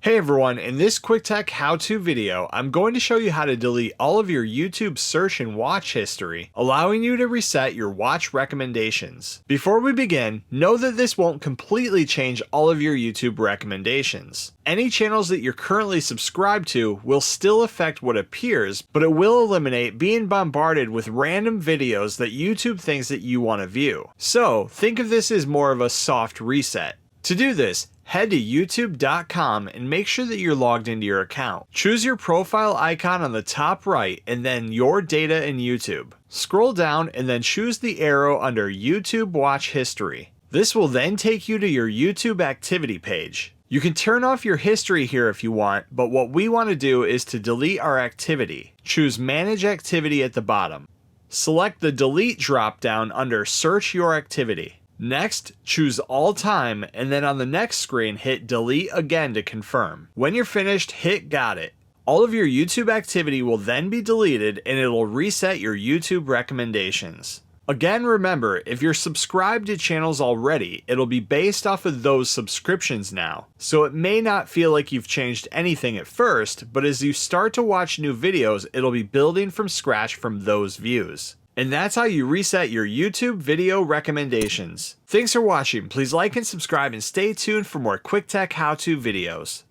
Hey everyone, in this quick tech how-to video, I'm going to show you how to delete all of your YouTube search and watch history, allowing you to reset your watch recommendations. Before we begin, know that this won't completely change all of your YouTube recommendations. Any channels that you're currently subscribed to will still affect what appears, but it will eliminate being bombarded with random videos that YouTube thinks that you want to view. So, think of this as more of a soft reset. To do this, head to youtube.com and make sure that you're logged into your account. Choose your profile icon on the top right and then Your Data in YouTube. Scroll down and then choose the arrow under YouTube Watch History. This will then take you to your YouTube activity page. You can turn off your history here if you want, but what we want to do is to delete our activity. Choose Manage Activity at the bottom. Select the Delete drop-down under Search Your Activity. Next, choose All Time, and then on the next screen hit Delete again to confirm. When you're finished, hit Got It. All of your YouTube activity will then be deleted and it'll reset your YouTube recommendations. Again, remember, if you're subscribed to channels already, it'll be based off of those subscriptions now. So it may not feel like you've changed anything at first, but as you start to watch new videos, it'll be building from scratch from those views. And that's how you reset your YouTube video recommendations. Thanks for watching. Please like and subscribe and stay tuned for more quick tech how-to videos.